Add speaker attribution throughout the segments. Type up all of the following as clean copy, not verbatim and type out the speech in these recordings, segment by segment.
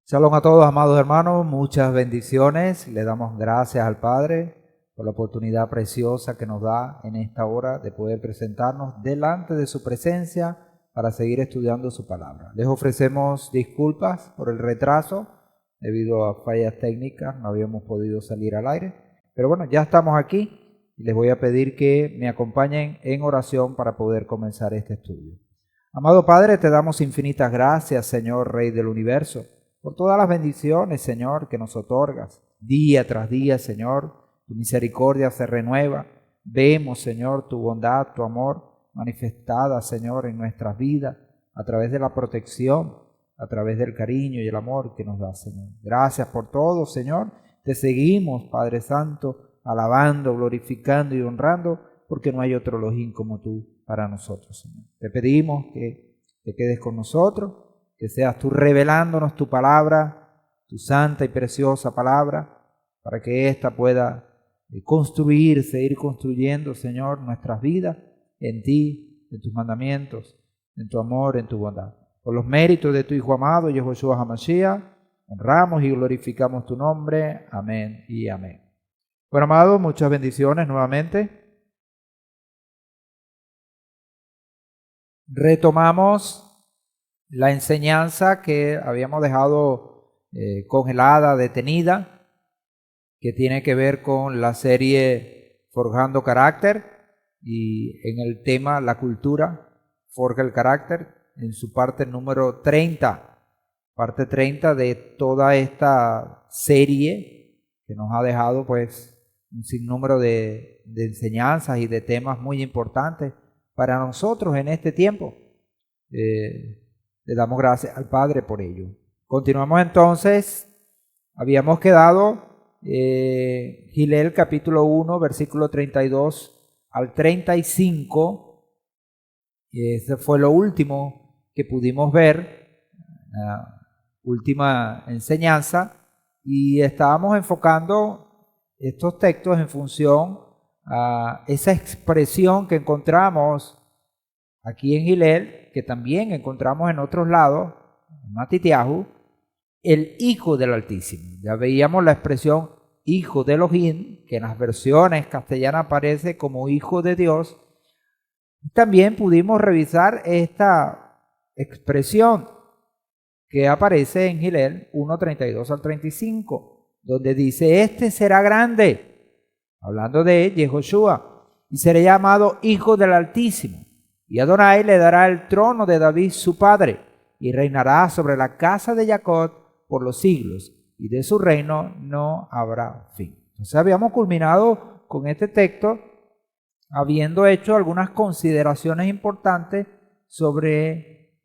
Speaker 1: Shalom a todos, amados hermanos, muchas bendiciones. Le damos gracias al Padre por la oportunidad preciosa que nos da en esta hora de poder presentarnos delante de su presencia para seguir estudiando su palabra. Les ofrecemos disculpas por el retraso debido a fallas técnicas, no habíamos podido salir al aire, pero bueno, ya estamos aquí y les voy a pedir que me acompañen en oración para poder comenzar este estudio. Amado Padre, te damos infinitas gracias, Señor, Rey del universo, por todas las bendiciones, Señor, que nos otorgas. Día tras día, Señor, tu misericordia se renueva. Vemos, Señor, tu bondad, tu amor manifestada, Señor, en nuestras vidas, a través de la protección, a través del cariño y el amor que nos das, Señor. Gracias por todo, Señor. Te seguimos, Padre Santo, alabando, glorificando y honrando, porque no hay otro Elohim como tú para nosotros, Señor. Te pedimos que te quedes con nosotros, que seas tú revelándonos tu palabra, tu santa y preciosa palabra, para que ésta pueda construirse, ir construyendo, Señor, nuestras vidas en ti, en tus mandamientos, en tu amor, en tu bondad. Por los méritos de tu Hijo amado, Yehoshua HaMashiach, honramos y glorificamos tu nombre. Amén y amén. Bueno, amados, muchas bendiciones nuevamente. Retomamos la enseñanza que habíamos dejado congelada, detenida, que tiene que ver con la serie Forjando Carácter y en el tema La cultura forja el carácter en su parte número 30, parte 30 de toda esta serie que nos ha dejado pues un sinnúmero de enseñanzas y de temas muy importantes para nosotros en este tiempo. Le damos gracias al Padre por ello. Continuamos entonces. Habíamos quedado Gilel capítulo 1, versículo 32 al 35. Ese fue lo último que pudimos ver, la última enseñanza, y estábamos enfocando estos textos en función a esa expresión que encontramos aquí en Gilel, que también encontramos en otros lados, en Matitiahu, el Hijo del Altísimo. Ya veíamos la expresión Hijo de Elohim, que en las versiones castellanas aparece como Hijo de Dios. También pudimos revisar esta expresión que aparece en Gilel 1:32 al 35, donde dice, este será grande, hablando de Yehoshua, y será llamado Hijo del Altísimo. Y Adonai le dará el trono de David su padre, y reinará sobre la casa de Jacob por los siglos, y de su reino no habrá fin. Entonces habíamos culminado con este texto, habiendo hecho algunas consideraciones importantes sobre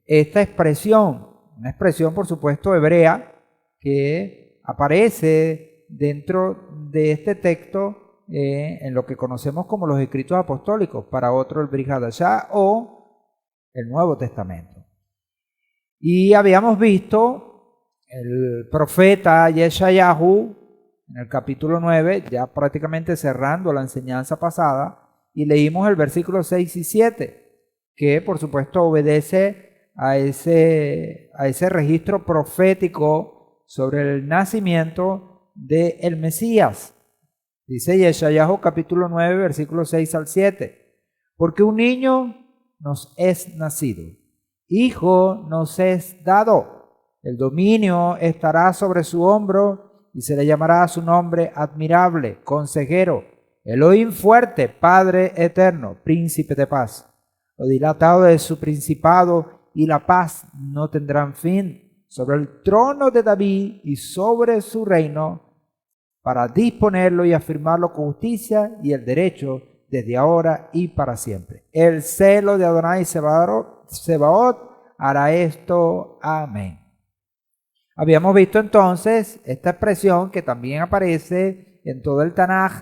Speaker 1: esta expresión, una expresión por supuesto hebrea, que aparece dentro de este texto en lo que conocemos como los escritos apostólicos, para otro el Brit Hadashah o el Nuevo Testamento. Y habíamos visto el profeta Yeshayahu en el capítulo 9, ya prácticamente cerrando la enseñanza pasada, y leímos el versículo 6 y 7, que por supuesto obedece a ese registro profético sobre el nacimiento del Mesías. Dice Yeshayahu capítulo 9, versículo 6 al 7. Porque un niño nos es nacido, hijo nos es dado, el dominio estará sobre su hombro y se le llamará a su nombre admirable, consejero, Elohim fuerte, Padre eterno, príncipe de paz. Lo dilatado de su principado y la paz no tendrán fin sobre el trono de David y sobre su reino, para disponerlo y afirmarlo con justicia y el derecho desde ahora y para siempre. El celo de Adonai Sebaot hará esto. Amén. Habíamos visto entonces esta expresión que también aparece en todo el Tanaj,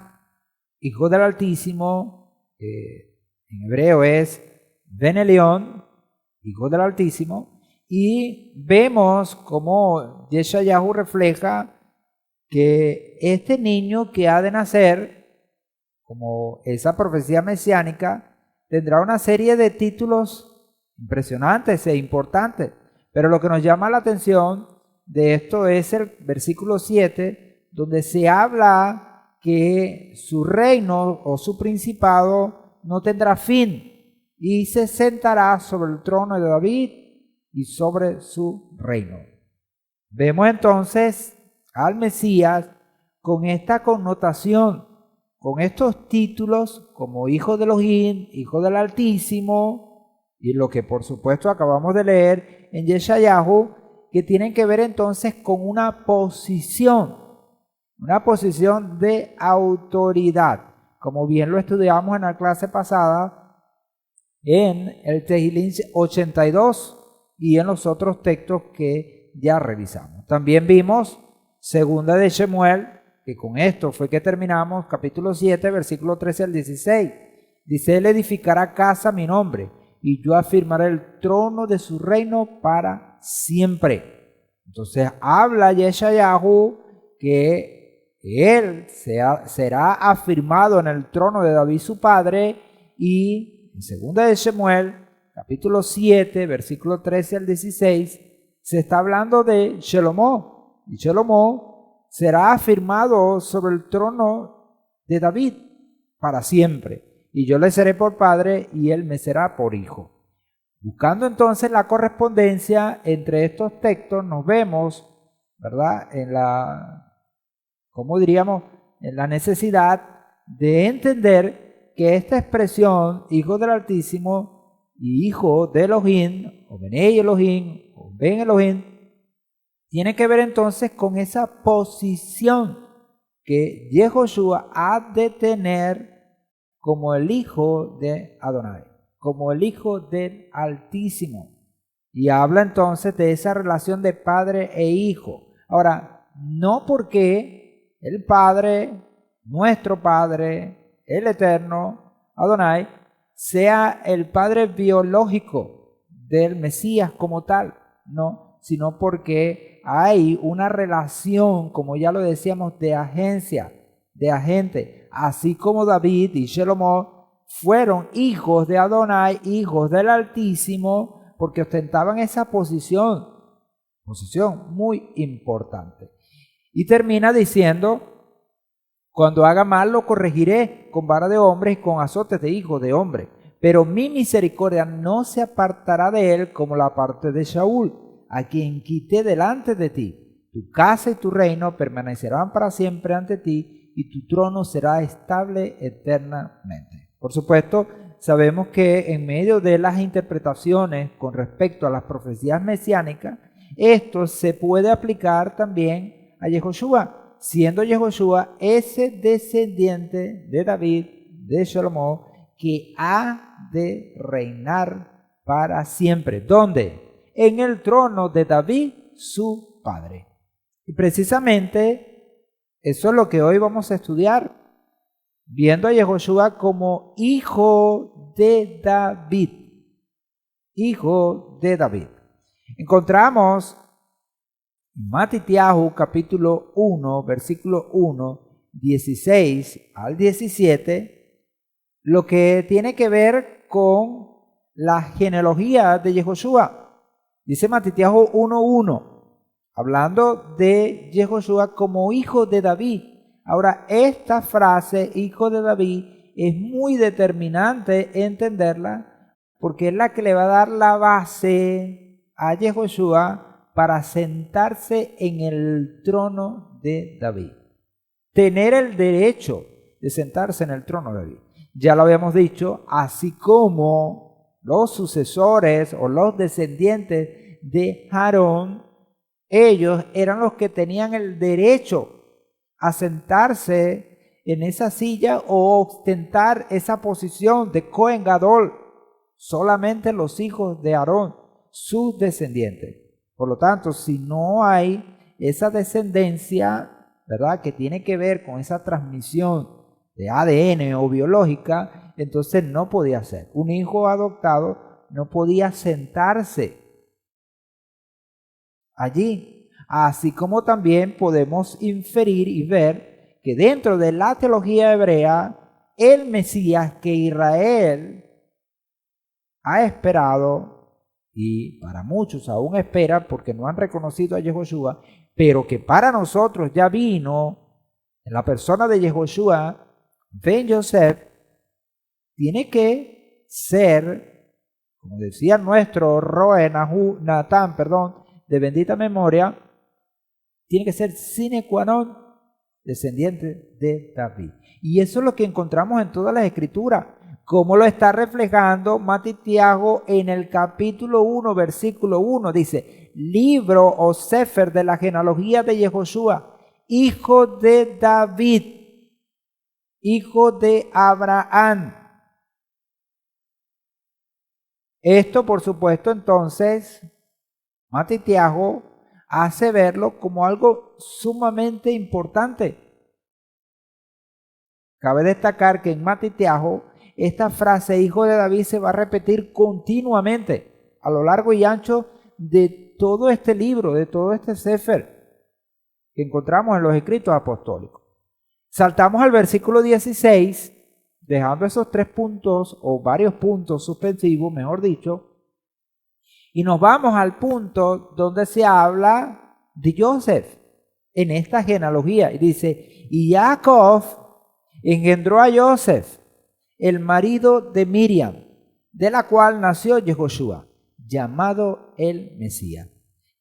Speaker 1: Hijo del Altísimo, en hebreo es Ben Elión, Hijo del Altísimo, y vemos cómo Yeshayahu refleja que este niño que ha de nacer, como esa profecía mesiánica, tendrá una serie de títulos impresionantes e importantes. Pero lo que nos llama la atención de esto es el versículo 7, donde se habla que su reino o su principado no tendrá fin y se sentará sobre el trono de David y sobre su reino. Vemos entonces al Mesías con esta connotación, con estos títulos como Hijo de Elohim, Hijo del Altísimo, y lo que por supuesto acabamos de leer en Yeshayahu, que tienen que ver entonces con una posición de autoridad, como bien lo estudiamos en la clase pasada en el Tehillim 82 y en los otros textos que ya revisamos. También vimos segunda de Shemuel, que con esto fue que terminamos, capítulo 7, versículo 13 al 16. Dice: Él edificará casa a mi nombre, y yo afirmaré el trono de su reino para siempre. Entonces habla Yeshayahu que él será afirmado en el trono de David su padre, y en segunda de Shemuel, capítulo 7, versículo 13 al 16, se está hablando de Shelomó, y Shelomó será afirmado sobre el trono de David para siempre, y yo le seré por padre y él me será por hijo. Buscando entonces la correspondencia entre estos textos, nos vemos, ¿verdad?, en la necesidad de entender que esta expresión, Hijo del Altísimo y Hijo de Elohim, o Benei Elohim, o Ben Elohim, tiene que ver entonces con esa posición que Yehoshua ha de tener como el Hijo de Adonai, como el Hijo del Altísimo. Y habla entonces de esa relación de padre e hijo. Ahora, no porque el Padre, nuestro Padre, el Eterno, Adonai, sea el Padre biológico del Mesías como tal, no, sino porque hay una relación, como ya lo decíamos, de agencia, de agente, así como David y Shelomó fueron hijos de Adonai, hijos del Altísimo, porque ostentaban esa posición muy importante. Y termina diciendo: cuando haga mal lo corregiré con vara de hombre y con azotes de hijo de hombre, pero mi misericordia no se apartará de él como la parte de Shaul, a quien quité delante de ti. Tu casa y tu reino permanecerán para siempre ante ti, y tu trono será estable eternamente. Por supuesto, sabemos que en medio de las interpretaciones con respecto a las profecías mesiánicas, esto se puede aplicar también a Yehoshua, siendo Yehoshua ese descendiente de David, de Shalomó, que ha de reinar para siempre. ¿Dónde? En el trono de David, su padre. Y precisamente eso es lo que hoy vamos a estudiar, viendo a Yehoshua como hijo de David. Hijo de David. Encontramos en Matitiahu capítulo 1, versículo 1, 16 al 17, lo que tiene que ver con la genealogía de Yehoshua. Dice Matitiahu 1:1, hablando de Yehoshua como hijo de David. Ahora, esta frase, hijo de David, es muy determinante entenderla, porque es la que le va a dar la base a Yehoshua para sentarse en el trono de David. Tener el derecho de sentarse en el trono de David. Ya lo habíamos dicho, así como los sucesores o los descendientes de Aarón, ellos eran los que tenían el derecho a sentarse en esa silla o ostentar esa posición de Cohen Gadol. Solamente los hijos de Aarón, sus descendientes. Por lo tanto, si no hay esa descendencia, ¿verdad?, que tiene que ver con esa transmisión de ADN o biológica, entonces no podía ser. Un hijo adoptado no podía sentarse allí. Así como también podemos inferir y ver que dentro de la teología hebrea, el Mesías que Israel ha esperado y para muchos aún espera porque no han reconocido a Yehoshua, pero que para nosotros ya vino en la persona de Yehoshua, Ben Yosef, tiene que ser, como decía nuestro Roe Natán, de bendita memoria, tiene que ser sine qua non descendiente de David. Y eso es lo que encontramos en todas las escrituras, como lo está reflejando Matitiago en el capítulo 1, versículo 1. Dice, libro o sefer de la genealogía de Yehoshua, hijo de David, hijo de Abraham. Esto, por supuesto, entonces, Matitiago hace verlo como algo sumamente importante. Cabe destacar que en Matitiago esta frase hijo de David se va a repetir continuamente a lo largo y ancho de todo este libro, de todo este sefer que encontramos en los escritos apostólicos. Saltamos al versículo 16, dejando esos 3 puntos o varios puntos suspensivos, mejor dicho, y nos vamos al punto donde se habla de Joseph en esta genealogía. Y dice, y Jacob engendró a Joseph, el marido de Miriam, de la cual nació Yehoshua, llamado el Mesías.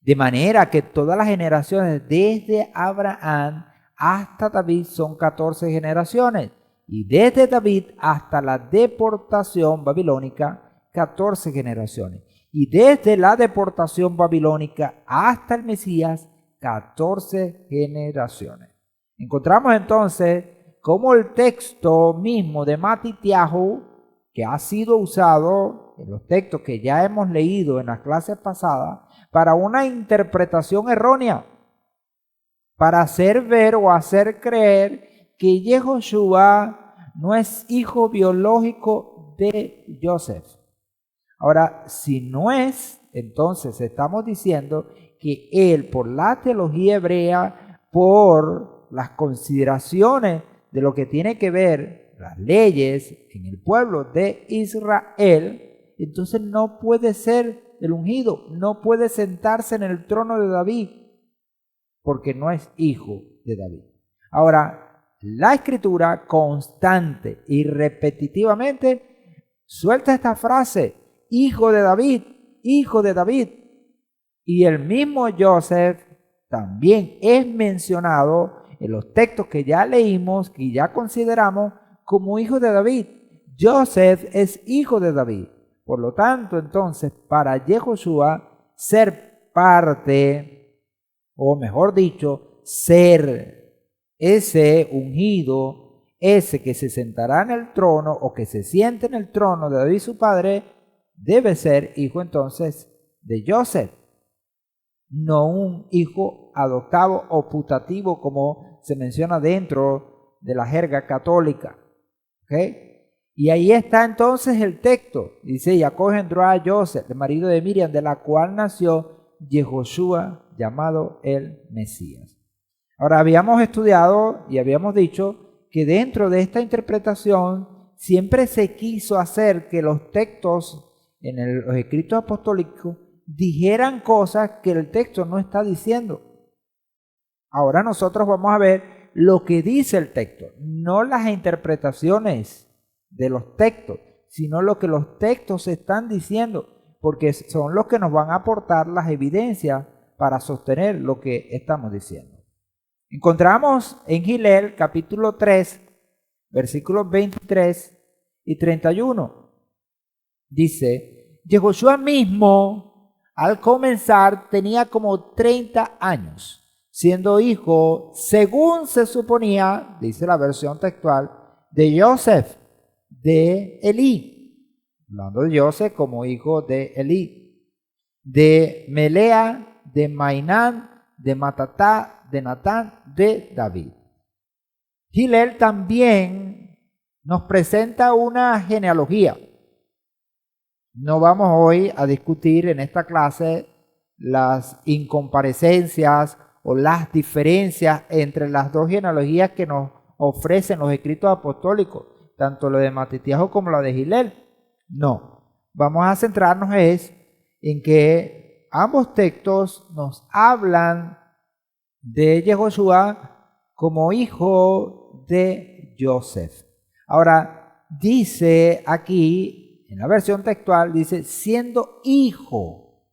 Speaker 1: De manera que todas las generaciones desde Abraham hasta David son 14 generaciones, y desde David hasta la deportación babilónica 14 generaciones, y desde la deportación babilónica hasta el Mesías 14 generaciones. Encontramos entonces como el texto mismo de Matitiahu, que ha sido usado en los textos que ya hemos leído en las clases pasadas, para una interpretación errónea, para hacer ver o hacer creer que Yehoshua no es hijo biológico de Joseph. Ahora, si no es, entonces estamos diciendo que él, por la teología hebrea, por las consideraciones de lo que tiene que ver las leyes en el pueblo de Israel, entonces no puede ser el ungido, no puede sentarse en el trono de David, porque no es hijo de David. Ahora, la escritura constante y repetitivamente suelta esta frase, hijo de David, hijo de David. Y el mismo Joseph también es mencionado en los textos que ya leímos, que ya consideramos como hijo de David. Joseph es hijo de David. Por lo tanto, entonces, para Yehoshua ser parte, o mejor dicho, ser ese ungido, ese que se sentará en el trono o que se siente en el trono de David su padre, debe ser hijo entonces de Joseph, no un hijo adoptado o putativo como se menciona dentro de la jerga católica. ¿Okay? Y ahí está entonces el texto. Dice, Jacob engendró a Joseph, el marido de Miriam, de la cual nació Yehoshua, llamado el Mesías. Ahora, habíamos estudiado y habíamos dicho que dentro de esta interpretación siempre se quiso hacer que los textos en los escritos apostólicos dijeran cosas que el texto no está diciendo. Ahora nosotros vamos a ver lo que dice el texto, no las interpretaciones de los textos, sino lo que los textos están diciendo, porque son los que nos van a aportar las evidencias para sostener lo que estamos diciendo. Encontramos en Gilel capítulo 3, versículos 23 y 31. Dice, Yehoshua mismo al comenzar tenía como 30 años, siendo hijo, según se suponía, dice la versión textual, de Joseph, de Elí, hablando de Joseph como hijo de Elí, de Melea, de Mainán, de Matatá, de Natán, de David. Gilel también nos presenta una genealogía. No vamos hoy a discutir en esta clase las incomparecencias o las diferencias entre las dos genealogías que nos ofrecen los escritos apostólicos, tanto lo de Matitiahu como lo de Gilel. No, vamos a centrarnos en que ambos textos nos hablan de Yehoshua como hijo de Joseph. Ahora, dice aquí, en la versión textual, dice, siendo hijo.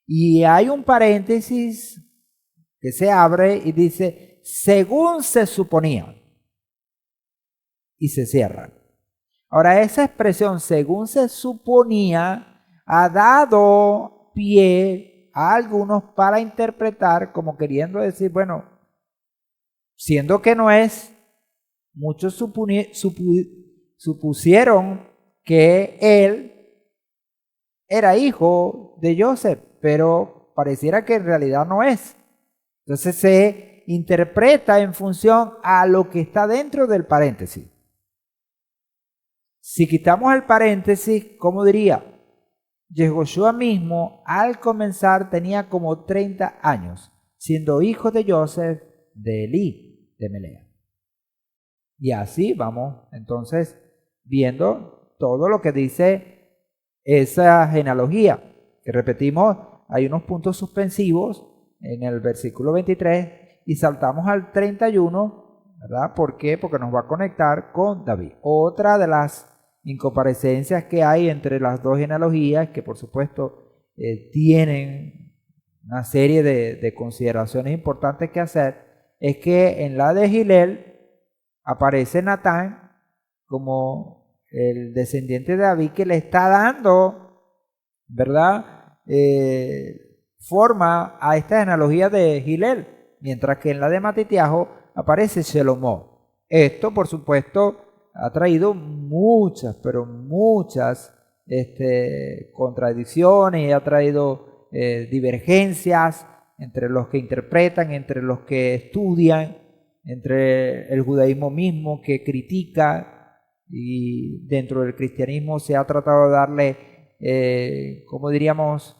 Speaker 1: Y hay un paréntesis que se abre y dice, según se suponía. Y se cierra. Ahora, esa expresión, según se suponía, ha dado pie a algunos para interpretar como queriendo decir, bueno, siendo que no es, muchos supusieron que él era hijo de Joseph, pero pareciera que en realidad no es. Entonces se interpreta en función a lo que está dentro del paréntesis. Si quitamos el paréntesis, ¿cómo diría? Yehoshua mismo al comenzar tenía como 30 años, siendo hijo de Joseph, de Elí, de Melea. Y así vamos entonces viendo todo lo que dice esa genealogía. Que repetimos, hay unos puntos suspensivos en el versículo 23 y saltamos al 31, ¿verdad? ¿Por qué? Porque nos va a conectar con David. Otra de las incomparecencias que hay entre las dos genealogías, que por supuesto tienen una serie de consideraciones importantes que hacer, es que en la de Gilel aparece Natán como el descendiente de David que le está dando, ¿verdad? Forma a esta genealogía de Gilel, mientras que en la de Matitiajo aparece Shelomó. Esto, por supuesto, ha traído muchas, pero muchas contradicciones y ha traído divergencias entre los que interpretan, entre los que estudian, entre el judaísmo mismo que critica y dentro del cristianismo se ha tratado de darle, como diríamos,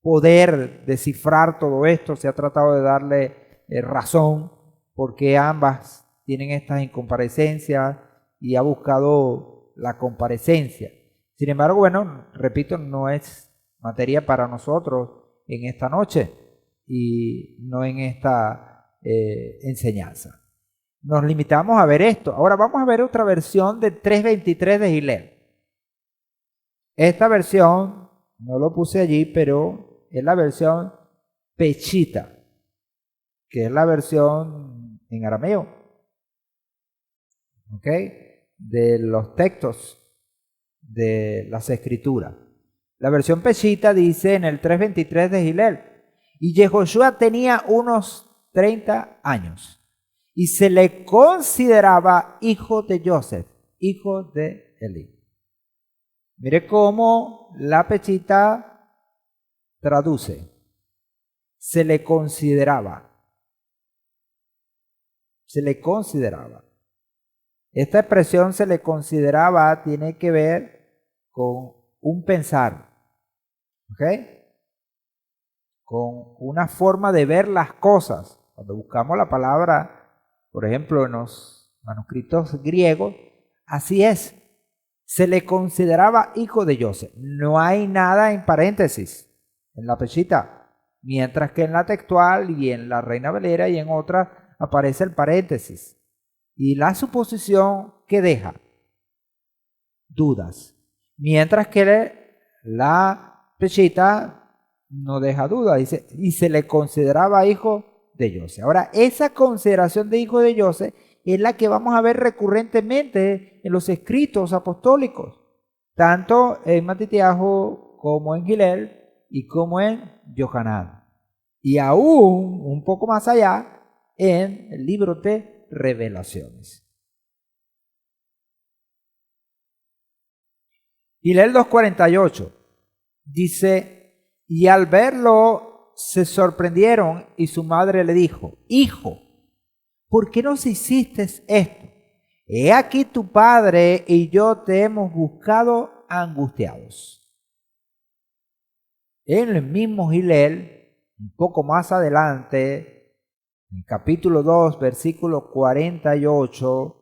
Speaker 1: poder descifrar todo esto, se ha tratado de darle razón porque ambas tienen estas incomparecencias y ha buscado la comparecencia. Sin embargo, bueno, repito, no es materia para nosotros en esta noche y no en esta enseñanza. Nos limitamos a ver esto. Ahora vamos a ver otra versión de 3.23 de Gilel. Esta versión, no lo puse allí, pero es la versión Pechita, que es la versión en arameo. ¿Ok? De los textos de las escrituras. La versión Peshita dice en el 3.23 de Gilel, y Yehoshua tenía unos 30 años y se le consideraba hijo de Joseph, hijo de Elí. Mire cómo la Peshita traduce. Se le consideraba. Se le consideraba. Esta expresión se le consideraba, tiene que ver con un pensar, ¿ok? Con una forma de ver las cosas. Cuando buscamos la palabra, por ejemplo, en los manuscritos griegos, así es. Se le consideraba hijo de Joseph. No hay nada en paréntesis en la Peshita, mientras que en la textual y en la Reina Valera y en otras aparece el paréntesis. Y la suposición que deja dudas, mientras que la Peshita no deja dudas, dice, y se le consideraba hijo de Joseph. Ahora, esa consideración de hijo de Joseph es la que vamos a ver recurrentemente en los escritos apostólicos, tanto en Matitiajo como en Gilel y como en Yohanan. Y aún un poco más allá en el libro de Revelaciones. Gilel 2:48 dice, y al verlo se sorprendieron y su madre le dijo, hijo, ¿por qué nos hiciste esto? He aquí tu padre y yo te hemos buscado angustiados. En el mismo Gilel, un poco más adelante, en capítulo 2, versículo 48,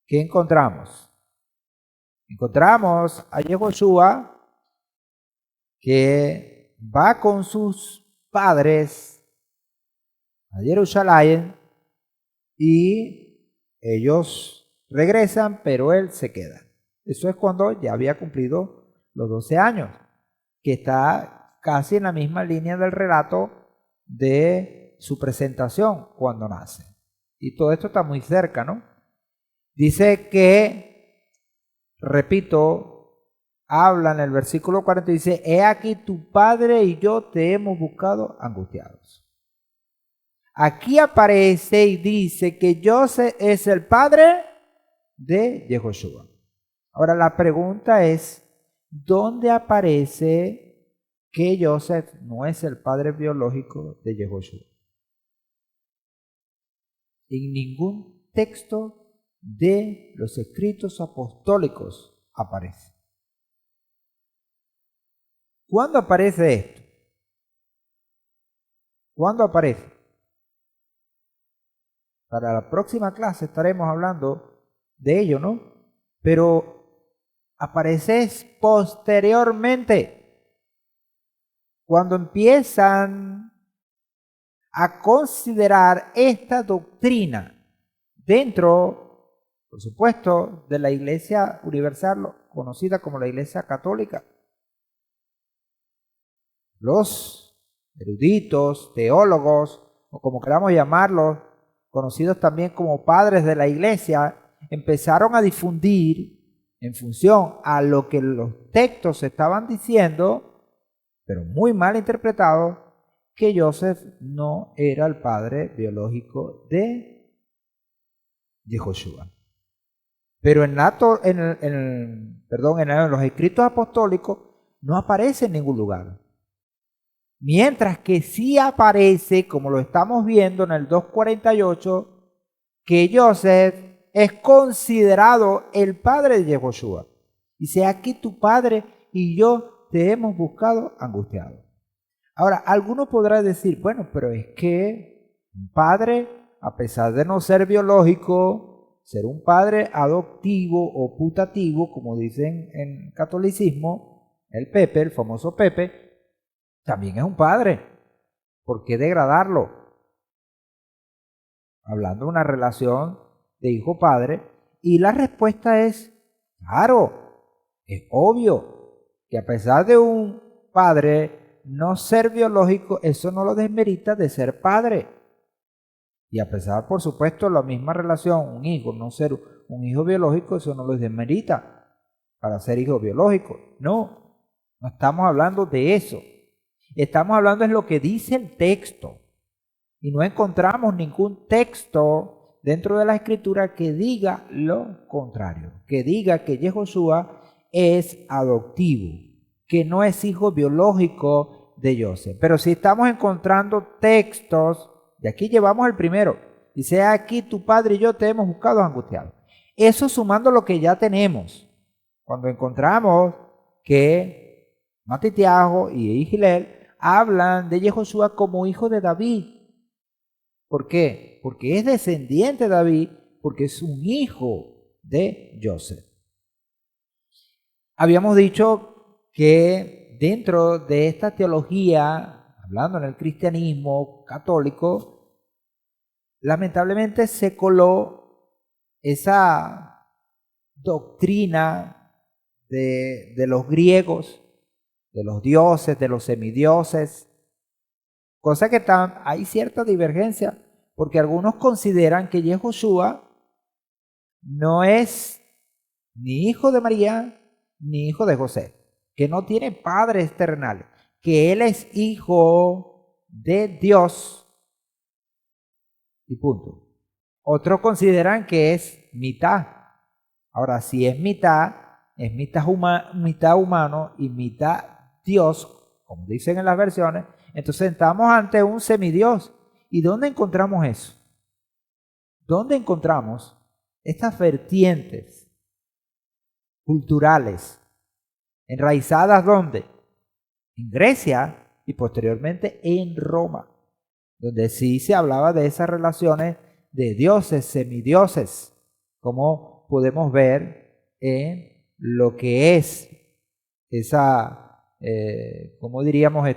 Speaker 1: ¿qué encontramos? Encontramos a Yehoshua que va con sus padres a Jerusalén y ellos regresan, pero él se queda. Eso es cuando ya había cumplido los 12 años, que está casi en la misma línea del relato de su presentación cuando nace. Y todo esto está muy cerca, ¿no? Dice que, repito, habla en el versículo 40 y dice: he aquí tu padre y yo te hemos buscado angustiados. Aquí aparece y dice que José es el padre de Jehoshua. Ahora la pregunta es, ¿dónde aparece que José no es el padre biológico de Jehoshua? En ningún texto de los escritos apostólicos aparece. ¿Cuándo aparece esto? ¿Cuándo aparece? Para la próxima clase estaremos hablando de ello, ¿no? Pero aparece posteriormente, cuando empiezan a considerar esta doctrina dentro, por supuesto, de la Iglesia Universal, conocida como la Iglesia Católica. Los eruditos, teólogos, o como queramos llamarlos, conocidos también como padres de la Iglesia, empezaron a difundir en función a lo que los textos estaban diciendo, pero muy mal interpretados, que Joseph no era el padre biológico de Jehoshua. Pero en los escritos apostólicos no aparece en ningún lugar. Mientras que sí aparece, como lo estamos viendo en el 2:48, que Joseph es considerado el padre de Jehoshua. Dice: aquí tu padre y yo te hemos buscado angustiados. Ahora, algunos podrán decir: bueno, pero es que un padre, a pesar de no ser biológico, ser un padre adoptivo o putativo, como dicen en catolicismo, el famoso Pepe, también es un padre. ¿Por qué degradarlo? Hablando de una relación de hijo-padre. Y la respuesta es: claro, es obvio que a pesar de un padre no ser biológico, eso no lo desmerita de ser padre. Y a pesar, por supuesto, la misma relación, un hijo no ser un hijo biológico, eso no lo desmerita para ser hijo biológico. No estamos hablando de eso. Estamos hablando de lo que dice el texto. Y no encontramos ningún texto dentro de la Escritura que diga lo contrario, que diga que Jehoshua es adoptivo, que no es hijo biológico de José. Pero si estamos encontrando textos, y aquí llevamos el primero, dice: aquí tu padre y yo te hemos buscado angustiados. Eso sumando lo que ya tenemos. Cuando encontramos que Matitiajo y Gilel hablan de Jehoshua como hijo de David. ¿Por qué? Porque es descendiente de David, porque es un hijo de Joseph. Habíamos dicho que dentro de esta teología, hablando en el cristianismo católico, lamentablemente se coló esa doctrina de los griegos, de los dioses, de los semidioses, cosa que hay cierta divergencia, porque algunos consideran que Jehoshua no es ni hijo de María ni hijo de José, que no tiene padres terrenales, que él es hijo de Dios y punto. Otros consideran que es mitad. Ahora, si es mitad mitad humano y mitad Dios, como dicen en las versiones, entonces estamos ante un semidios. ¿Y dónde encontramos eso? ¿Dónde encontramos estas vertientes culturales enraizadas? ¿Dónde? En Grecia y posteriormente en Roma, donde sí se hablaba de esas relaciones de dioses, semidioses, como podemos ver en lo que es esa como diríamos,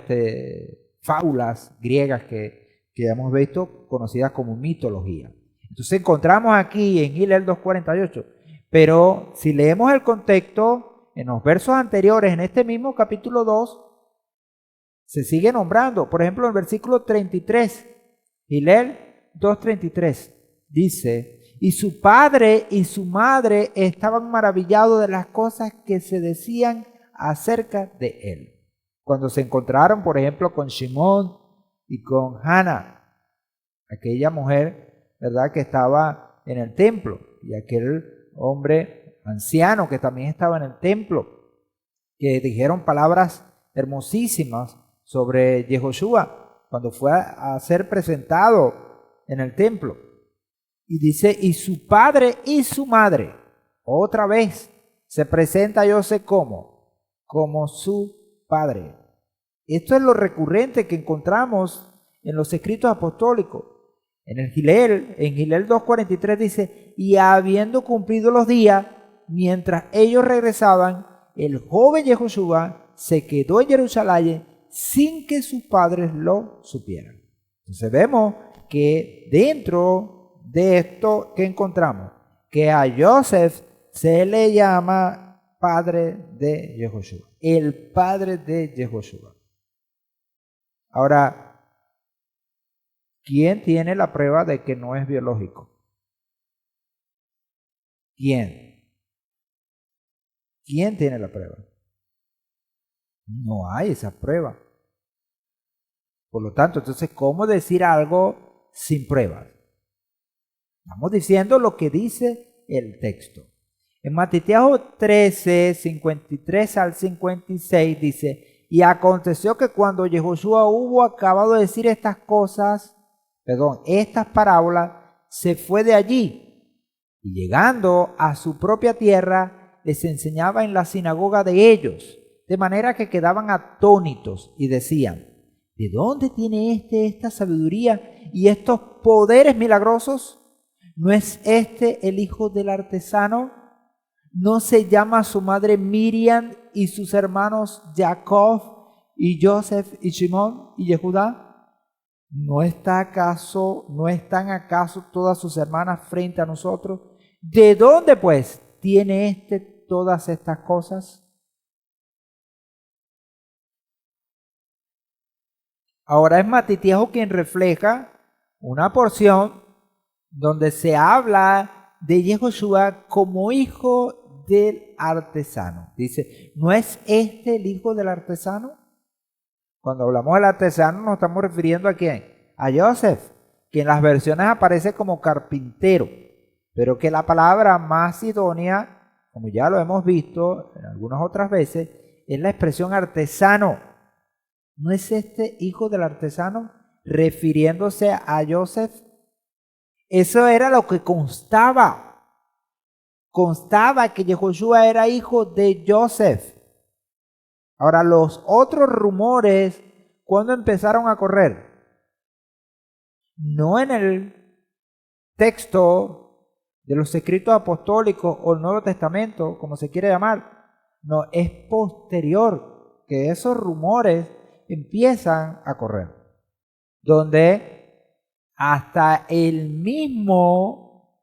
Speaker 1: fábulas griegas que hemos visto, conocidas como mitología. Entonces encontramos aquí en Hillel 2:48, pero si leemos el contexto, en los versos anteriores, en este mismo capítulo 2, se sigue nombrando. Por ejemplo, en el versículo 33, Hillel 2:33, dice: y su padre y su madre estaban maravillados de las cosas que se decían acerca de él. Cuando se encontraron, por ejemplo, con Shimón y con Hannah, aquella mujer, ¿verdad?, que estaba en el templo, y aquel hombre anciano que también estaba en el templo, que dijeron palabras hermosísimas sobre Yehoshua cuando fue a ser presentado en el templo. Y dice, y su padre y su madre, otra vez se presenta a José como su padre. Esto es lo recurrente que encontramos en los escritos apostólicos. En Hillel 2:43 dice, y habiendo cumplido los días, mientras ellos regresaban, el joven Yehoshua se quedó en Jerusalén sin que sus padres lo supieran. Entonces vemos que dentro de esto que encontramos, que a Joseph se le llama padre de Yehoshua, el padre de Yehoshua. Ahora, ¿quién tiene la prueba de que no es biológico? ¿Quién? ¿Quién tiene la prueba? No hay esa prueba. Por lo tanto, entonces, ¿cómo decir algo sin pruebas? Estamos diciendo lo que dice el texto. En Mateo 13, 53 al 56 dice, y aconteció que cuando Yehoshua hubo acabado de decir estas parábolas, se fue de allí, y llegando a su propia tierra, les enseñaba en la sinagoga de ellos, de manera que quedaban atónitos y decían, ¿de dónde tiene esta sabiduría y estos poderes milagrosos? ¿No es el hijo del artesano? ¿No se llama su madre Miriam y sus hermanos Jacob y Joseph y Simón y Yehudá? ¿No están acaso todas sus hermanas frente a nosotros? ¿De dónde pues tiene todas estas cosas? Ahora es Matitiahu quien refleja una porción donde se habla de Yehoshua como hijo del artesano. Dice, ¿no es el hijo del artesano? Cuando hablamos del artesano nos estamos refiriendo ¿a quién? A Joseph, que en las versiones aparece como carpintero, pero que la palabra más idónea, como ya lo hemos visto en algunas otras veces, es la expresión artesano. ¿No es hijo del artesano? Refiriéndose a Joseph. Eso era lo que constaba. Constaba que Yehoshua era hijo de Joseph. Ahora, los otros rumores, ¿cuándo empezaron a correr? No en el texto de los escritos apostólicos o el Nuevo Testamento, como se quiere llamar. No, es posterior que esos rumores empiezan a correr. Donde hasta el mismo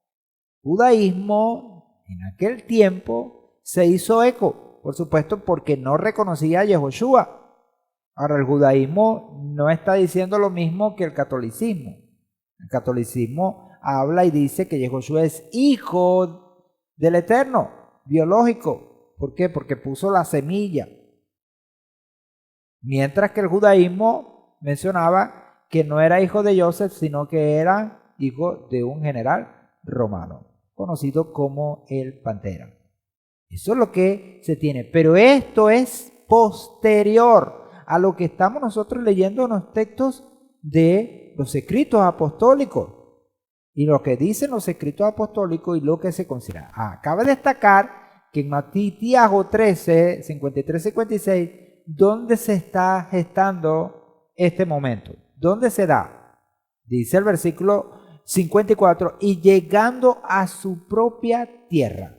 Speaker 1: judaísmo en aquel tiempo se hizo eco, por supuesto, porque no reconocía a Yehoshua. Ahora, el judaísmo no está diciendo lo mismo que el catolicismo. El catolicismo habla y dice que Yehoshua es hijo del Eterno, biológico. ¿Por qué? Porque puso la semilla. Mientras que el judaísmo mencionaba que no era hijo de Joseph, sino que era hijo de un general romano, conocido como el Pantera. Eso es lo que se tiene. Pero esto es posterior a lo que estamos nosotros leyendo en los textos de los escritos apostólicos. Y lo que dicen los escritos apostólicos y lo que se considera. Acaba de destacar que en Matitiahu 13, 53-56, ¿dónde se está gestando este momento? ¿Dónde se da? Dice el versículo 54, y llegando a su propia tierra.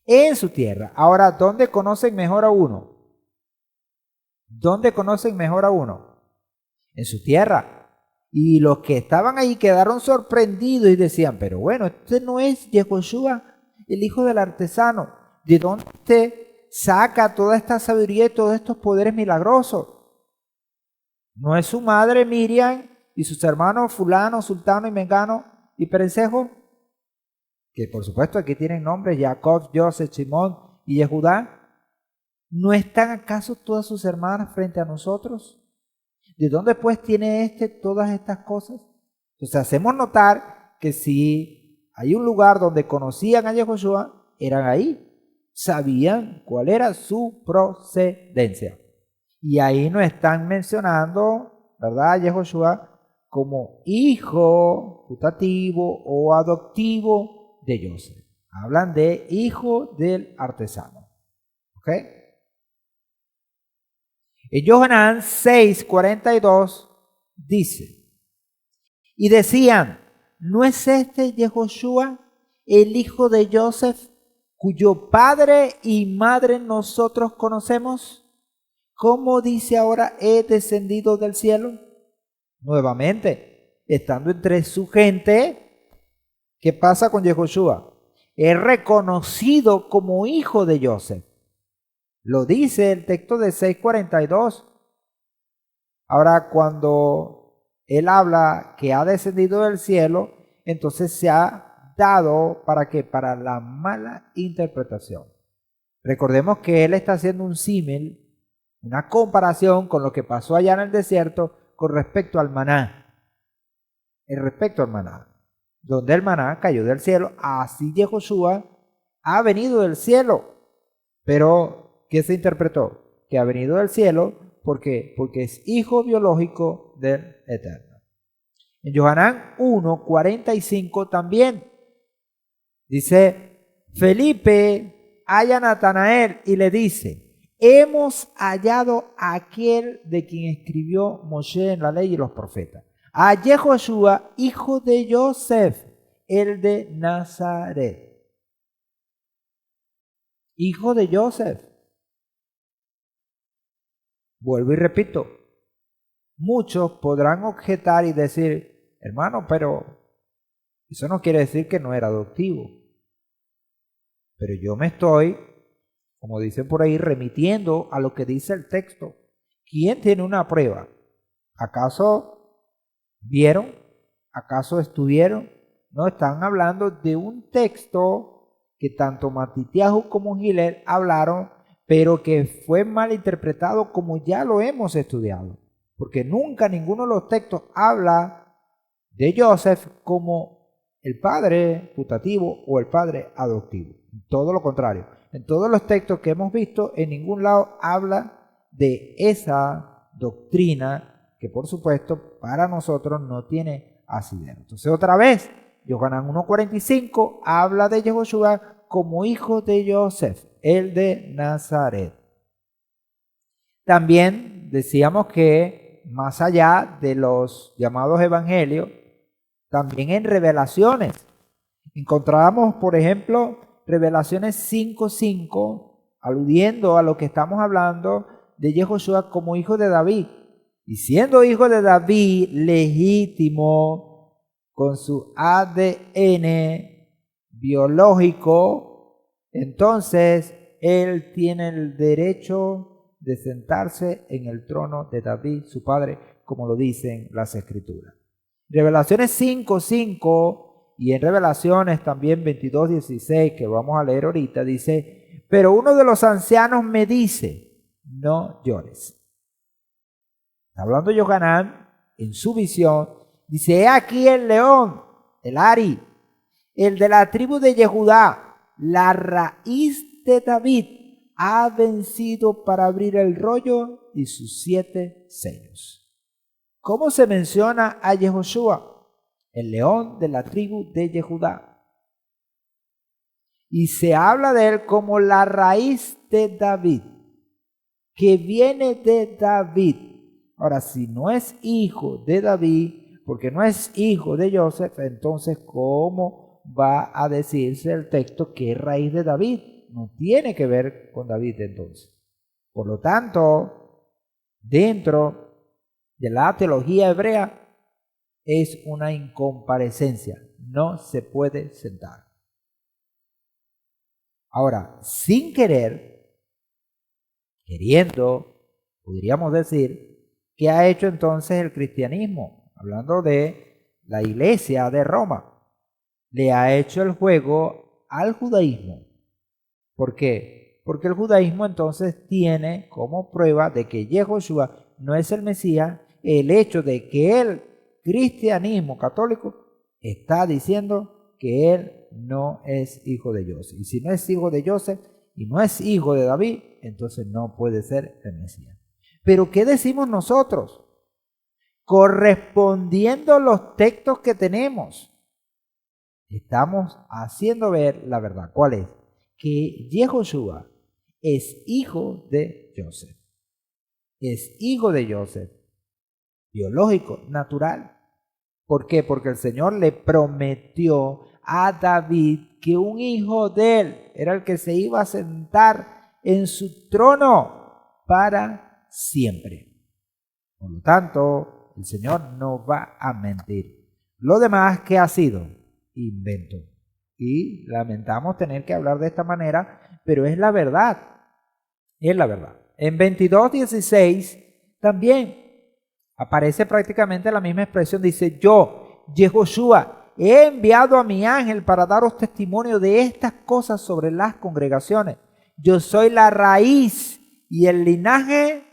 Speaker 1: En su tierra. Ahora, ¿dónde conocen mejor a uno? ¿Dónde conocen mejor a uno? En su tierra. Y los que estaban ahí quedaron sorprendidos y decían, pero bueno, este no es Yehoshua, el hijo del artesano. ¿De dónde usted saca toda esta sabiduría y todos estos poderes milagrosos? ¿No es su madre Miriam y sus hermanos fulano, sultano y mengano y perencejo? Que por supuesto aquí tienen nombres, Jacob, Joseph, Simón y Yehudá. ¿No están acaso todas sus hermanas frente a nosotros? ¿De dónde pues tiene todas estas cosas? Entonces hacemos notar que si hay un lugar donde conocían a Yehoshua, eran ahí. Sabían cuál era su procedencia. Y ahí no están mencionando, ¿verdad?, a Yehoshua como hijo putativo o adoptivo de Joseph. Hablan de hijo del artesano. ¿Ok? En Johanán 6:42 dice, y decían, ¿no es este Yehoshua, el hijo de Joseph, cuyo padre y madre nosotros conocemos? ¿Cómo dice ahora, he descendido del cielo? Nuevamente, estando entre su gente, ¿qué pasa con Yehoshua? Es reconocido como hijo de Joseph. Lo dice el texto de 6:42. Ahora, cuando él habla que ha descendido del cielo, entonces se ha dado ¿para qué? Para la mala interpretación. Recordemos que él está haciendo un símil, una comparación con lo que pasó allá en el desierto con respecto al maná. Respecto al maná, donde el maná cayó del cielo, así Yehoshua ha venido del cielo. Pero, ¿qué se interpretó? Que ha venido del cielo, ¿por qué? Porque es hijo biológico del Eterno. En Johanán 1:45 también dice, Felipe halla a Natanael y le dice, hemos hallado a aquel de quien escribió Moshe en la ley y los profetas, a Yehoshua, hijo de Joseph, el de Nazaret. Hijo de Joseph. Vuelvo y repito, muchos podrán objetar y decir, hermano, pero eso no quiere decir que no era adoptivo. Pero yo me estoy, como dicen por ahí, remitiendo a lo que dice el texto. ¿Quién tiene una prueba? ¿Acaso vieron? ¿Acaso estuvieron? No, están hablando de un texto que tanto Matitiahu como Giler hablaron, pero que fue mal interpretado como ya lo hemos estudiado. Porque nunca ninguno de los textos habla de Joseph como el padre putativo o el padre adoptivo. Todo lo contrario. En todos los textos que hemos visto, en ningún lado habla de esa doctrina que, por supuesto, para nosotros no tiene asidero. Entonces, otra vez, Johanán 1:45 habla de Yehoshua como hijo de Joseph, el de Nazaret. También decíamos que más allá de los llamados evangelios, también en revelaciones, encontramos, por ejemplo, Revelaciones 5:5, aludiendo a lo que estamos hablando de Yehoshua como hijo de David. Y siendo hijo de David legítimo, con su ADN biológico, entonces él tiene el derecho de sentarse en el trono de David, su padre, como lo dicen las Escrituras. Revelaciones 5:5 y en Revelaciones también 22:16, que vamos a leer ahorita, dice, pero uno de los ancianos me dice, no llores. Está hablando Johanán en su visión, dice, he aquí el león, el Ari, el de la tribu de Yehudá, la raíz de David, ha vencido para abrir el rollo y sus 7 sellos. ¿Cómo se menciona a Yehoshua? El león de la tribu de Yehudá. Y se habla de él como la raíz de David, que viene de David. Ahora, si no es hijo de David, porque no es hijo de Joseph, entonces, ¿cómo va a decirse el texto que es raíz de David? No tiene que ver con David entonces. Por lo tanto, dentro de la teología hebrea es una incomparecencia, no se puede sentar. Ahora, sin querer, queriendo, podríamos decir, ¿qué ha hecho entonces el cristianismo? Hablando de la iglesia de Roma, le ha hecho el juego al judaísmo. ¿Por qué? Porque el judaísmo entonces tiene como prueba de que Yahushua no es el Mesías el hecho de que el cristianismo católico está diciendo que él no es hijo de Joseph. Y si no es hijo de Joseph y no es hijo de David, entonces no puede ser el Mesías. Pero ¿qué decimos nosotros? Correspondiendo a los textos que tenemos, estamos haciendo ver la verdad. ¿Cuál es? Que Yahushua es hijo de Joseph. Es hijo de Joseph, biológico, natural. ¿Por qué? Porque el Señor le prometió a David que un hijo de él era el que se iba a sentar en su trono para siempre. Por lo tanto, el Señor no va a mentir. Lo demás, ¿qué ha sido? Invento. Y lamentamos tener que hablar de esta manera, pero es la verdad. Es la verdad. En 22:16 también aparece prácticamente la misma expresión. Dice, yo, Yahushua, he enviado a mi ángel para daros testimonio de estas cosas sobre las congregaciones. Yo soy la raíz y el linaje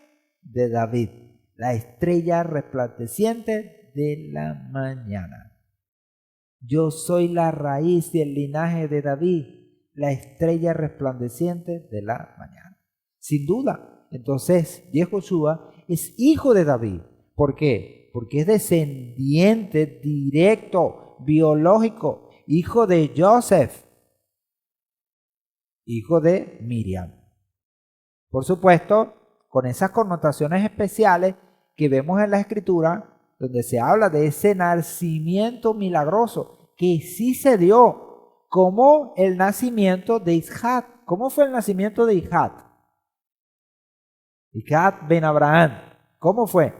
Speaker 1: de David, la estrella resplandeciente de la mañana. Yo soy la raíz y el linaje de David, la estrella resplandeciente de la mañana. Sin duda, entonces, Yahushua es hijo de David. ¿Por qué? Porque es descendiente directo, biológico, hijo de Joseph, hijo de Miriam. Por supuesto, con esas connotaciones especiales que vemos en la Escritura, donde se habla de ese nacimiento milagroso que sí se dio, como el nacimiento de Isaac. ¿Cómo fue el nacimiento de Isaac? Isaac ben Abraham. ¿Cómo fue?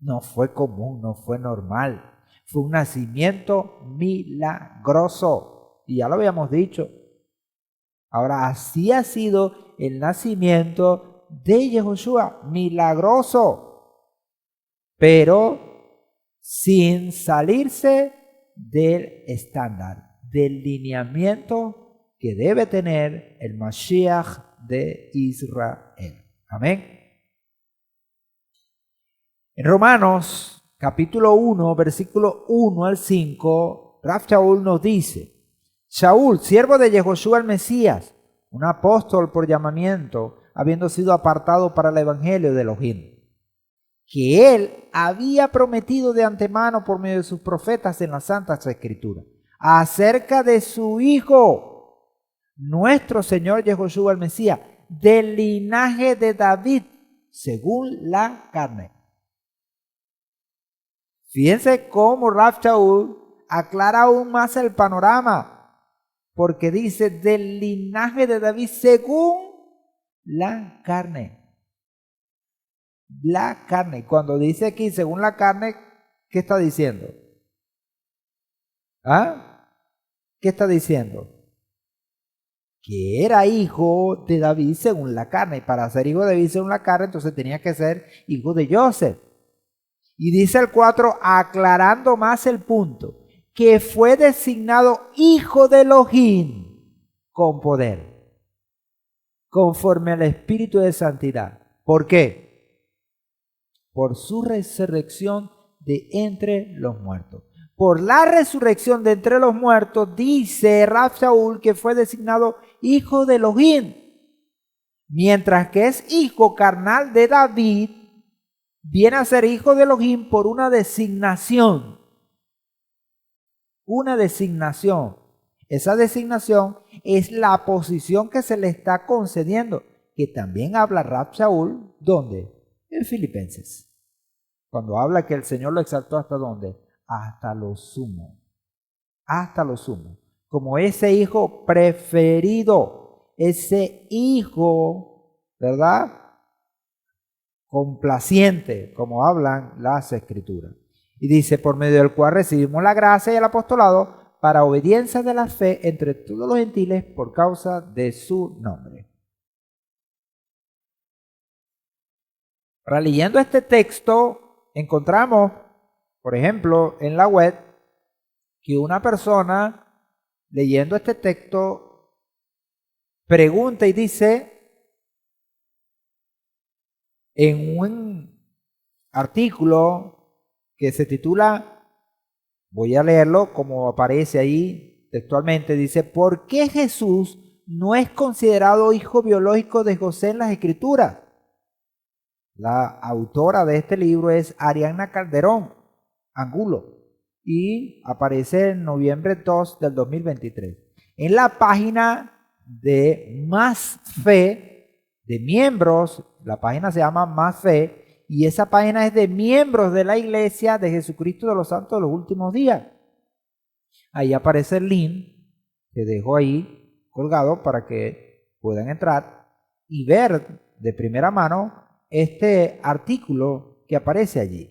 Speaker 1: No fue común, no fue normal. Fue un nacimiento milagroso. Y ya lo habíamos dicho. Ahora, así ha sido el nacimiento de Yahushua, milagroso, pero sin salirse del estándar, del lineamiento que debe tener el Mashiach de Israel. Amén. En Romanos capítulo 1, versículo 1 al 5, Rav Shaul nos dice, Shaul, siervo de Yahushua el Mesías, un apóstol por llamamiento, habiendo sido apartado para el evangelio de Elohim, que él había prometido de antemano por medio de sus profetas en las Santas Escrituras, acerca de su Hijo, nuestro Señor Yahushua el Mesías, del linaje de David, según la carne. Fíjense cómo Rav Shaul aclara aún más el panorama, porque dice del linaje de David según la carne. La carne. Cuando dice aquí según la carne, ¿qué está diciendo? ¿Ah? ¿Qué está diciendo? Que era hijo de David según la carne. Y para ser hijo de David según la carne, entonces tenía que ser hijo de Joseph. Y dice el 4, aclarando más el punto, que fue designado hijo de Elohim con poder, conforme al Espíritu de Santidad. ¿Por qué? Por su resurrección de entre los muertos. Por la resurrección de entre los muertos, dice Rav Shaul que fue designado hijo de Elohim, mientras que es hijo carnal de David, viene a ser hijo de Elohim por una designación. Una designación. Esa designación es la posición que se le está concediendo, que también habla Rav Shaul, ¿dónde? En Filipenses. Cuando habla que el Señor lo exaltó hasta dónde? Hasta lo sumo. Hasta lo sumo. Como ese hijo preferido, ese hijo, ¿verdad? complaciente, como hablan las Escrituras. Y dice, por medio del cual recibimos la gracia y el apostolado para obediencia de la fe entre todos los gentiles por causa de su nombre. Ahora, leyendo este texto, encontramos, por ejemplo, en la web, que una persona leyendo este texto pregunta y dice, en un artículo que se titula, voy a leerlo como aparece ahí textualmente, dice, ¿por qué Jesús no es considerado hijo biológico de José en las Escrituras? La autora de este libro es Ariadna Calderón Angulo y aparece en noviembre 2 del 2023. En la página de Más Fe, de miembros, la página se llama Más Fe, y esa página es de miembros de la Iglesia de Jesucristo de los Santos de los Últimos Días. Ahí aparece el link que dejo ahí colgado para que puedan entrar y ver de primera mano este artículo que aparece allí.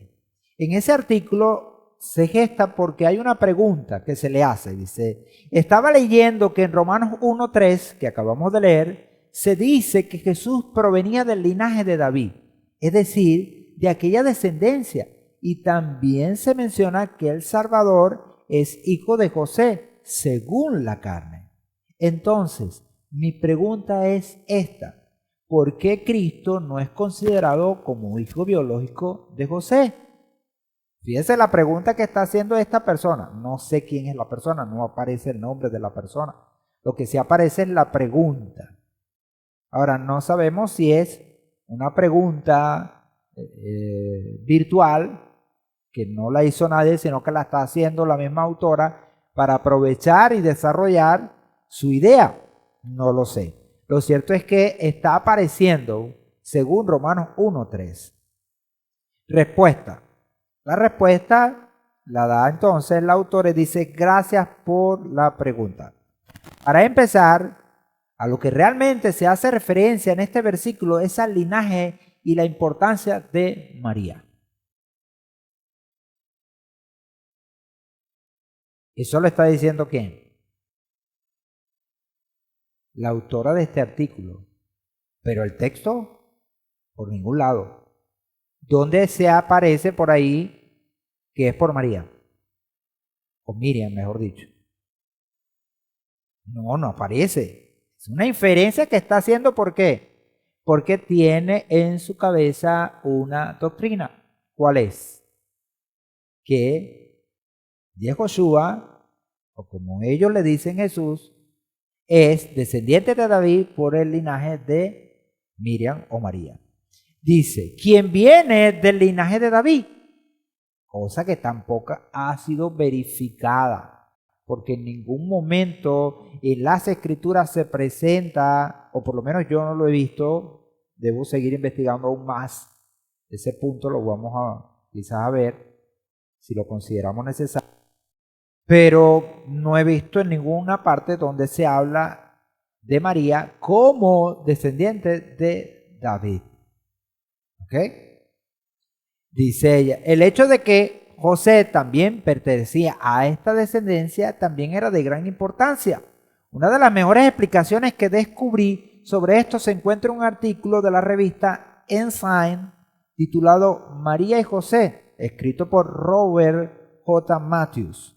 Speaker 1: En ese artículo se gesta porque hay una pregunta que se le hace. Dice, estaba leyendo que en Romanos 1:3, que acabamos de leer, se dice que Jesús provenía del linaje de David, es decir, de aquella descendencia. Y también se menciona que el Salvador es hijo de José, según la carne. Entonces, mi pregunta es esta. ¿Por qué Cristo no es considerado como hijo biológico de José? Fíjense la pregunta que está haciendo esta persona. No sé quién es la persona, no aparece el nombre de la persona. Lo que sí aparece es la pregunta. Ahora, no sabemos si es una pregunta virtual, que no la hizo nadie, sino que la está haciendo la misma autora para aprovechar y desarrollar su idea. No lo sé. Lo cierto es que está apareciendo según Romanos 1:3. Respuesta. La respuesta la da entonces el autor y dice, gracias por la pregunta. Para empezar, a lo que realmente se hace referencia en este versículo es al linaje y la importancia de María. ¿Eso lo está diciendo quién? La autora de este artículo. Pero el texto, por ningún lado. ¿Dónde se aparece por ahí que es por María? O Miriam, mejor dicho. No, no aparece. Es una inferencia que está haciendo, ¿por qué? Porque tiene en su cabeza una doctrina. ¿Cuál es? Que Yehoshua, o como ellos le dicen Jesús, es descendiente de David por el linaje de Miriam o María. Dice, ¿quién viene del linaje de David? Cosa que tampoco ha sido verificada, porque en ningún momento en las Escrituras se presenta, o por lo menos yo no lo he visto, debo seguir investigando aún más. Ese punto lo vamos a quizás a ver si lo consideramos necesario. Pero no he visto en ninguna parte donde se habla de María como descendiente de David. ¿Ok? Dice ella, el hecho de que José también pertenecía a esta descendencia también era de gran importancia. Una de las mejores explicaciones que descubrí sobre esto se encuentra en un artículo de la revista Ensign titulado María y José, escrito por Robert J. Matthews.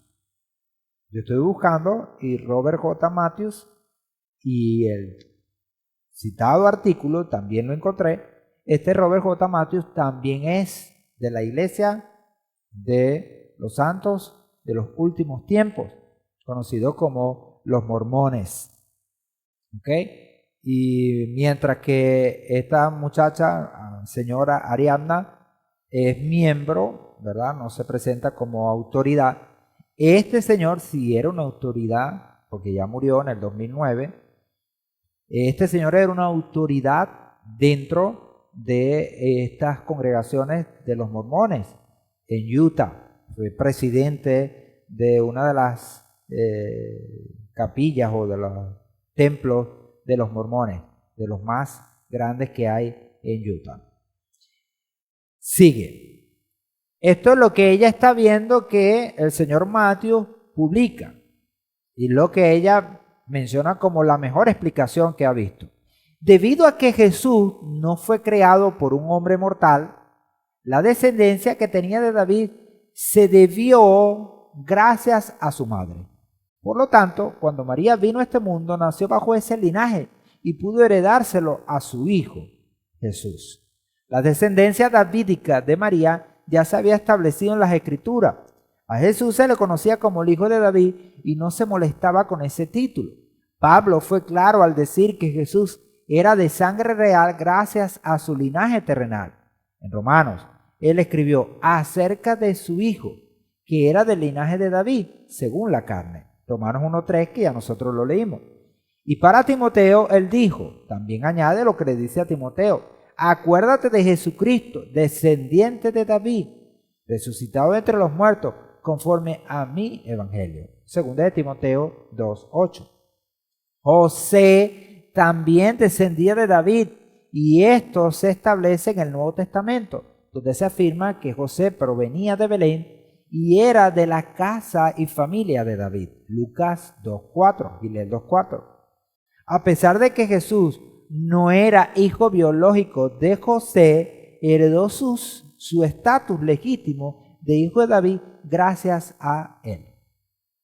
Speaker 1: Yo estoy buscando y Robert J. Matthews y el citado artículo también lo encontré. Este Robert J. Matthews también es de la Iglesia de los Santos de los Últimos Tiempos, conocido como los Mormones. ¿Ok? Y mientras que esta muchacha, señora Ariadna, es miembro, ¿verdad? No se presenta como autoridad. Este señor sí era una autoridad, porque ya murió en el 2009. Este señor era una autoridad dentro de estas congregaciones de los mormones en Utah. Fue presidente de una de las capillas o de los templos de los mormones, de los más grandes que hay en Utah. sigue. Esto es lo que ella está viendo que el señor Matthew publica y lo que ella menciona como la mejor explicación que ha visto. Debido a que Jesús no fue creado por un hombre mortal, la descendencia que tenía de David se debió gracias a su madre. Por lo tanto, cuando María vino a este mundo, nació bajo ese linaje y pudo heredárselo a su hijo, Jesús. La descendencia davídica de María ya se había establecido en las Escrituras. A Jesús se le conocía como el hijo de David y no se molestaba con ese título. Pablo fue claro al decir que Jesús era de sangre real gracias a su linaje terrenal. En Romanos, él escribió acerca de su hijo, que era del linaje de David, según la carne. Romanos 1:3, que ya nosotros lo leímos. Y para Timoteo, él dijo, también añade lo que le dice a Timoteo, acuérdate de Jesucristo, descendiente de David, resucitado entre los muertos, conforme a mi evangelio. Segunda de Timoteo 2:8. José también descendía de David, y esto se establece en el Nuevo Testamento, donde se afirma que José provenía de Belén y era de la casa y familia de David. Lucas 2:4, Gilel 2:4. A pesar de que Jesús no era hijo biológico de José, heredó su estatus legítimo de hijo de David gracias a él.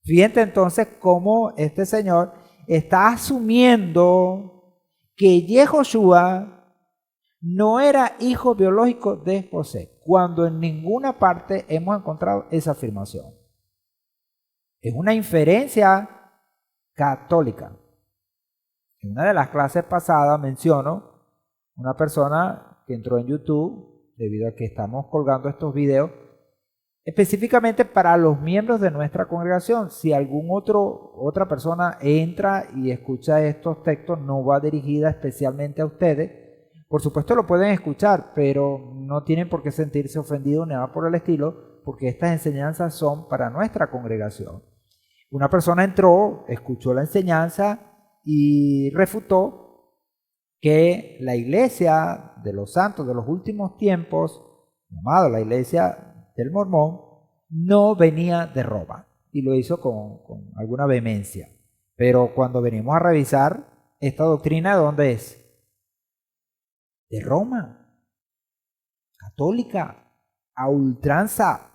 Speaker 1: Fíjense entonces cómo este señor está asumiendo que Yehoshua no era hijo biológico de José, cuando en ninguna parte hemos encontrado esa afirmación. Es una inferencia católica. En una de las clases pasadas menciono una persona que entró en YouTube, debido a que estamos colgando estos videos, específicamente para los miembros de nuestra congregación. Si otra persona entra y escucha estos textos, no va dirigida especialmente a ustedes. Por supuesto lo pueden escuchar, pero no tienen por qué sentirse ofendidos ni nada por el estilo, porque estas enseñanzas son para nuestra congregación. Una persona entró, escuchó la enseñanza y refutó que la iglesia de los santos de los últimos tiempos, llamada la iglesia del Mormón, no venía de Roma, y lo hizo con alguna vehemencia. Pero cuando venimos a revisar esta doctrina, ¿de dónde es? De Roma, católica, a ultranza,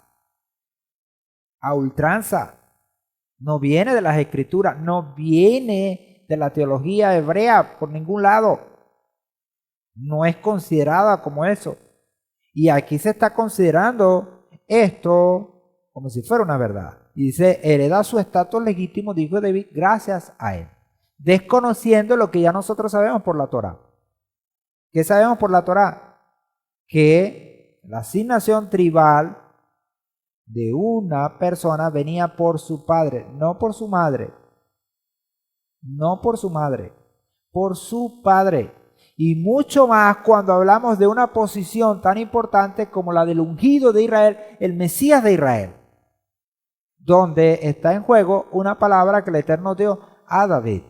Speaker 1: no viene de las escrituras, no viene de la teología hebrea por ningún lado, no es considerada como eso. Y aquí se está considerando esto como si fuera una verdad. Y dice, hereda su estatus legítimo de hijo de David gracias a él, desconociendo lo que ya nosotros sabemos por la Torá. ¿Qué sabemos por la Torá? Que la asignación tribal de una persona venía por su padre, no por su madre. No por su madre, por su padre. Y mucho más cuando hablamos de una posición tan importante como la del ungido de Israel, el Mesías de Israel, donde está en juego una palabra que el Eterno dio a David,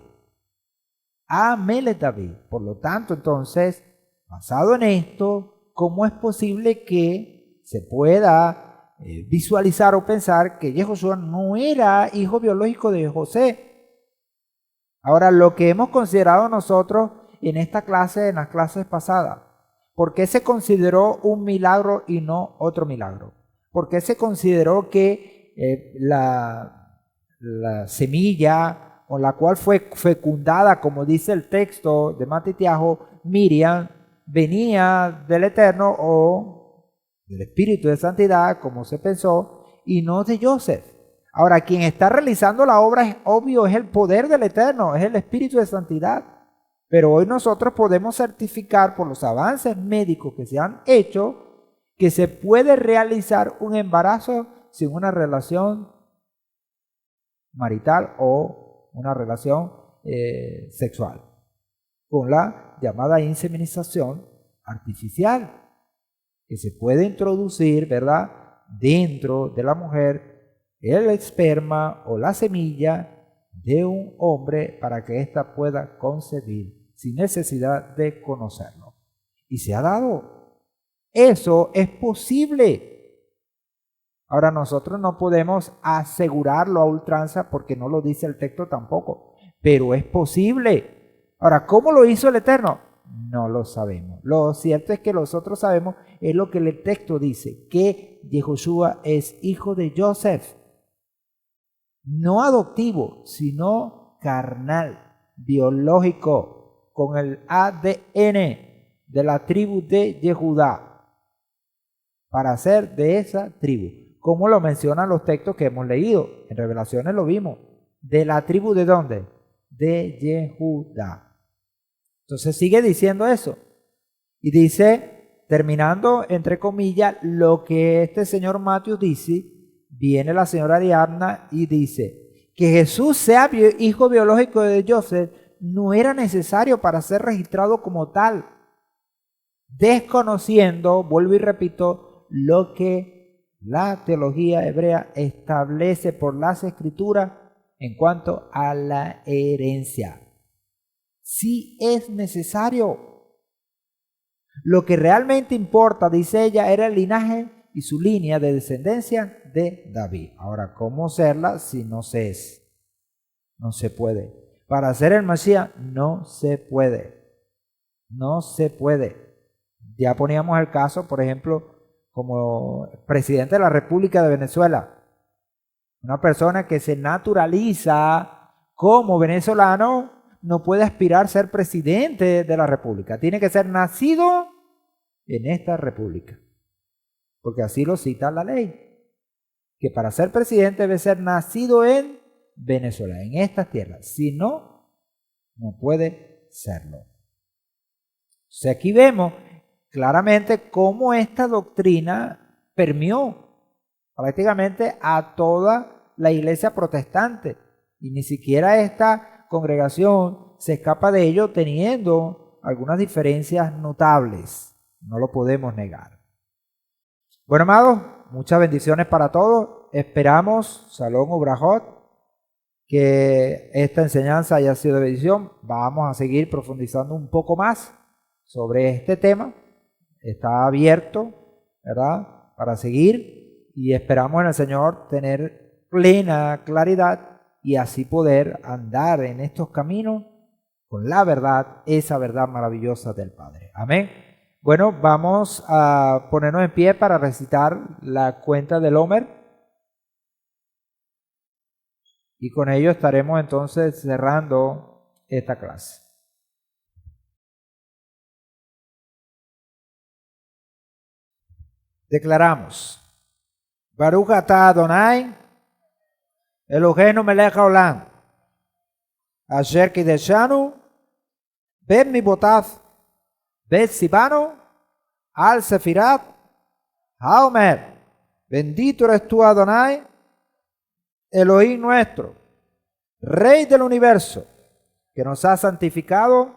Speaker 1: a Melech David. Por lo tanto, entonces, basado en esto, ¿cómo es posible que se pueda visualizar o pensar que Yehoshua no era hijo biológico de José? Ahora, lo que hemos considerado nosotros en esta clase, en las clases pasadas, ¿por qué se consideró un milagro y no otro milagro? ¿Por qué se consideró que la semilla con la cual fue fecundada, como dice el texto de Matitiajo, Miriam, venía del Eterno o del Espíritu de Santidad, como se pensó, y no de Joseph? Ahora, quien está realizando la obra es obvio, es el poder del Eterno, es el Espíritu de Santidad. Pero hoy nosotros podemos certificar por los avances médicos que se han hecho que se puede realizar un embarazo sin una relación marital o una relación sexual, con la llamada inseminización artificial, que se puede introducir, ¿verdad?, dentro de la mujer el esperma o la semilla de un hombre para que ésta pueda concebir sin necesidad de conocerlo. Y se ha dado. Eso es posible. Ahora nosotros no podemos asegurarlo a ultranza porque no lo dice el texto tampoco, pero es posible. Ahora, ¿cómo lo hizo el Eterno? No lo sabemos. Lo cierto es que nosotros sabemos es lo que el texto dice, que Yehoshua es hijo de Joseph, no adoptivo, sino carnal, biológico, con el ADN de la tribu de Yehudá, para ser de esa tribu. Como lo mencionan los textos que hemos leído. En Revelaciones lo vimos. ¿De la tribu de dónde? De Yehudá. Entonces sigue diciendo eso. Y dice, terminando entre comillas, lo que este señor Matthew dice, viene la señora Ariadna y dice, que Jesús sea hijo biológico de Joseph no era necesario para ser registrado como tal. Desconociendo, vuelvo y repito, lo que la teología hebrea establece por las escrituras en cuanto a la herencia. Sí es necesario. Lo que realmente importa, dice ella, era el linaje y su línea de descendencia de David. Ahora, ¿cómo serla si no se es? No se puede. Para ser el Mesías no se puede. No se puede. Ya poníamos el caso, por ejemplo, como presidente de la República de Venezuela, una persona que se naturaliza como venezolano no puede aspirar a ser presidente de la República. Tiene que ser nacido en esta República, porque así lo cita la ley, que para ser presidente debe ser nacido en Venezuela, en estas tierras. Si no, no puede serlo. O sea, aquí vemos claramente cómo esta doctrina permeó prácticamente a toda la iglesia protestante. Y ni siquiera esta congregación se escapa de ello teniendo algunas diferencias notables. No lo podemos negar. Bueno, amados, muchas bendiciones para todos. Esperamos, Shalom Ubrajot, que esta enseñanza haya sido de bendición. Vamos a seguir profundizando un poco más sobre este tema. Está abierto, ¿verdad?, para seguir, y esperamos en el Señor tener plena claridad y así poder andar en estos caminos con la verdad, esa verdad maravillosa del Padre. Amén. Bueno, vamos a ponernos en pie para recitar la cuenta del Omer. Y con ello estaremos entonces cerrando esta clase. Declaramos, Baruch atah Adonai, Eloheinu melech haolam, asher kideshanu, ben mibotav, bet sibano, al sefirat, haomer. Bendito eres tú, Adonai, Elohim nuestro, Rey del universo, que nos has santificado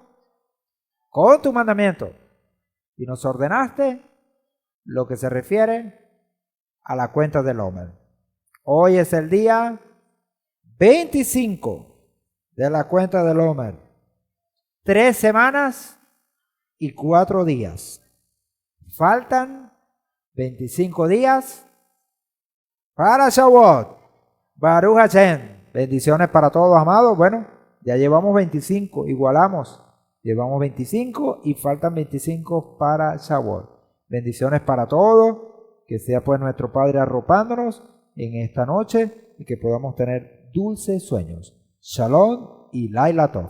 Speaker 1: con tu mandamiento y nos ordenaste lo que se refiere a la cuenta del Omer. Hoy es el día 25 de la cuenta del Omer. 3 semanas y 4 días. Faltan 25 días para Shavuot. Baruch Hashem. Bendiciones para todos, amados. Bueno, ya llevamos 25, igualamos. Llevamos 25 y faltan 25 para Shavuot. Bendiciones para todos, que sea pues nuestro Padre arropándonos en esta noche y que podamos tener dulces sueños. Shalom y Laila Tov.